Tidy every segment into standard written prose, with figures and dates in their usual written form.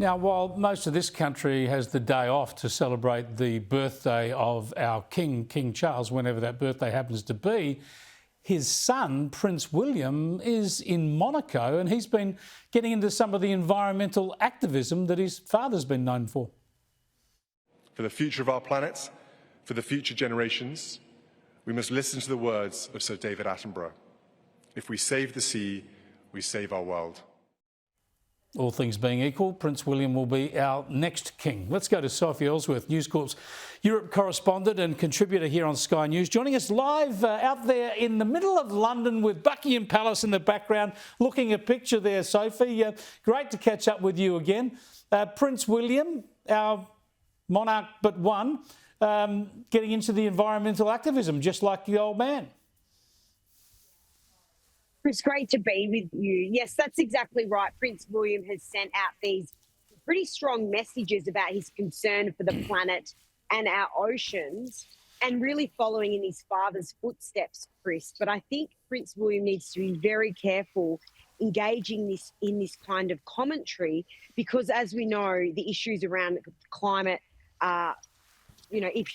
Now, while most of this country has the day off to celebrate the birthday of our King, King Charles, whenever that birthday happens to be, his son, Prince William, is in Monaco and he's been getting into some of the environmental activism that his father's been known for. For the future of our planet, for the future generations, we must listen to the words of Sir David Attenborough. If we save the sea, we save our world. All things being equal, Prince William will be our next king. Let's go to Sophie Elsworth, News Corp's Europe correspondent and contributor here on Sky News, joining us live out there in the middle of London with Buckingham Palace in the background. Looking a picture there, Sophie. Great to catch up with you again. Prince William, our monarch but one, getting into the environmental activism, just like the old man. It's great to be with you. Yes, that's exactly right. Prince William has sent out these pretty strong messages about his concern for the planet and our oceans, and really following in his father's footsteps, Chris. But I think Prince William needs to be very careful engaging in this kind of commentary, because as we know, the issues around climate,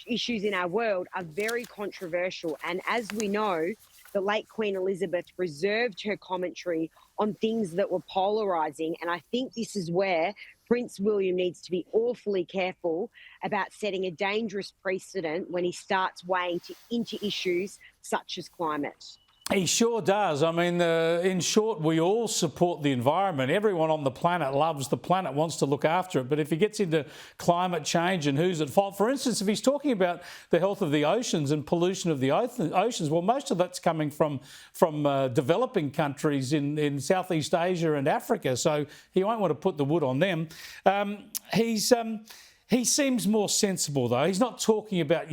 issues in our world are very controversial. And as we know, the late Queen Elizabeth reserved her commentary on things that were polarising. And I think this is where Prince William needs to be awfully careful about setting a dangerous precedent when he starts weighing into issues such as climate. He sure does. I mean, in short, we all support the environment. Everyone on the planet loves the planet, wants to look after it. But if he gets into climate change and who's at fault, for instance, if he's talking about the health of the oceans and pollution of the oceans, well, most of that's coming from developing countries in Southeast Asia and Africa. So he won't want to put the wood on them. He seems more sensible, though. He's not talking about,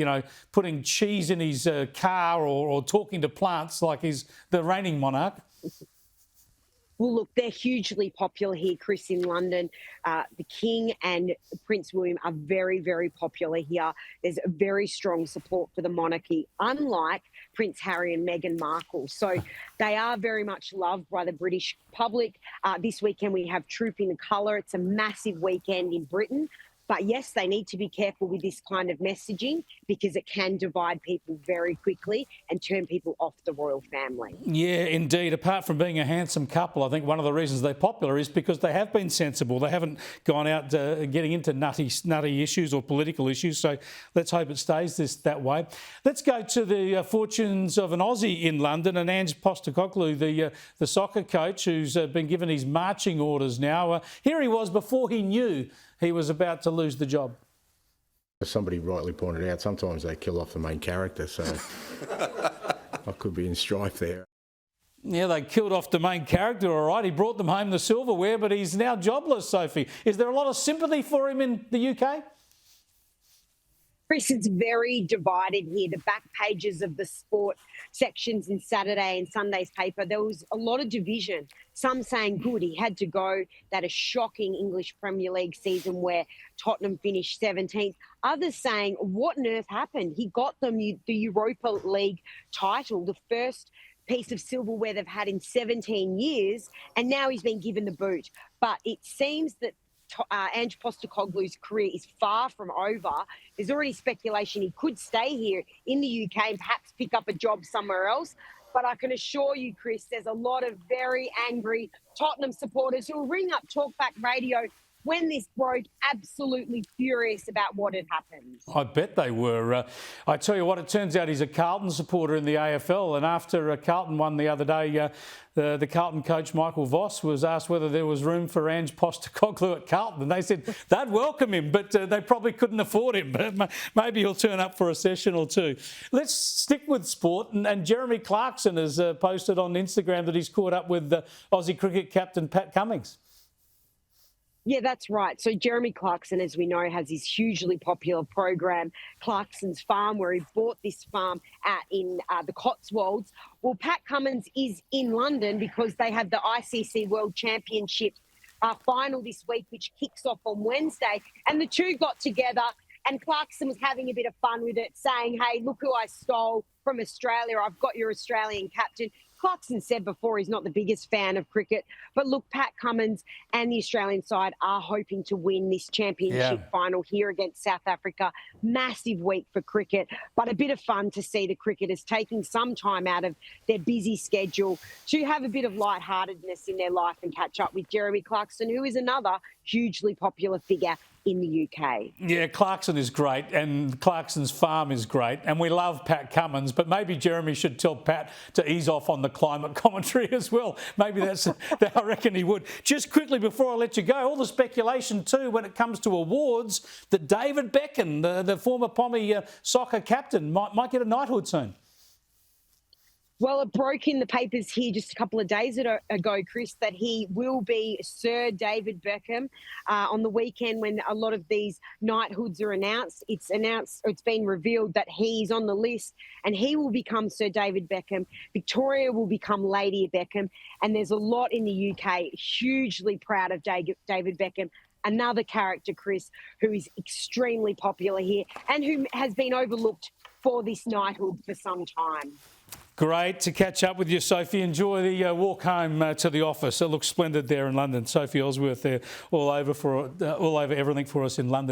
putting cheese in his car or talking to plants like he's the reigning monarch. Well, look, they're hugely popular here, Chris, in London. The King and Prince William are very, very popular here. There's a very strong support for the monarchy, unlike Prince Harry and Meghan Markle. So they are very much loved by the British public. This weekend we have Trooping the Colour. It's a massive weekend in Britain. But yes, they need to be careful with this kind of messaging because it can divide people very quickly and turn people off the royal family. Yeah, indeed. Apart from being a handsome couple, I think one of the reasons they're popular is because they have been sensible. They haven't gone out getting into nutty issues or political issues. So let's hope it stays that way. Let's go to the fortunes of an Aussie in London, and Ange Postecoglou, the soccer coach who's been given his marching orders now. Here he was before he knew he was about to lose the job. As somebody rightly pointed out, sometimes they kill off the main character, so I could be in strife there. Yeah, they killed off the main character, all right. He brought them home the silverware, but he's now jobless, Sophie. Is there a lot of sympathy for him in the UK? Chris, it's very divided here. The back pages of the sport sections in Saturday and Sunday's paper, there was a lot of division. Some saying good, he had to go. That a shocking English Premier League season where Tottenham finished 17th. Others saying, what on earth happened? He got them the Europa League title, the first piece of silverware they've had in 17 years, and now he's been given the boot. But it seems that Ange Postecoglou's career is far from over. There's already speculation he could stay here in the UK and perhaps pick up a job somewhere else. But I can assure you, Chris, there's a lot of very angry Tottenham supporters who will ring up Talkback Radio when this broke, absolutely furious about what had happened. I bet they were. I tell you what, it turns out he's a Carlton supporter in the AFL, and after Carlton won the other day, the Carlton coach Michael Voss was asked whether there was room for Ange Postecoglou at Carlton, and they said they'd welcome him, but they probably couldn't afford him. But maybe he'll turn up for a session or two. Let's stick with sport, and Jeremy Clarkson has posted on Instagram that he's caught up with Aussie cricket captain Pat Cummins. Yeah, that's right. So Jeremy Clarkson, as we know, has his hugely popular program, Clarkson's Farm, where he bought this farm out in the Cotswolds. Well, Pat Cummins is in London because they have the ICC World Championship final this week, which kicks off on Wednesday. And the two got together and Clarkson was having a bit of fun with it, saying, hey, look who I stole from Australia. I've got your Australian captain. Clarkson said before he's not the biggest fan of cricket. But look, Pat Cummins and the Australian side are hoping to win this championship final here against South Africa. Massive week for cricket, but a bit of fun to see the cricketers taking some time out of their busy schedule to have a bit of lightheartedness in their life and catch up with Jeremy Clarkson, who is another hugely popular figure in the UK. Yeah, Clarkson is great and Clarkson's farm is great and we love Pat Cummins, but maybe Jeremy should tell Pat to ease off on the climate commentary as well. Maybe that's, I reckon he would. Just quickly before I let you go, all the speculation too when it comes to awards that David Beckham, the former Pommy soccer captain, might get a knighthood soon. Well, it broke in the papers here just a couple of days ago, Chris, that he will be Sir David Beckham on the weekend when a lot of these knighthoods are announced. It's been revealed that he's on the list and he will become Sir David Beckham. Victoria will become Lady Beckham. And there's a lot in the UK hugely proud of David Beckham. Another character, Chris, who is extremely popular here and who has been overlooked for this knighthood for some time. Great to catch up with you, Sophie. Enjoy the walk home to the office. It looks splendid there in London. Sophie Elsworth there all over everything for us in London.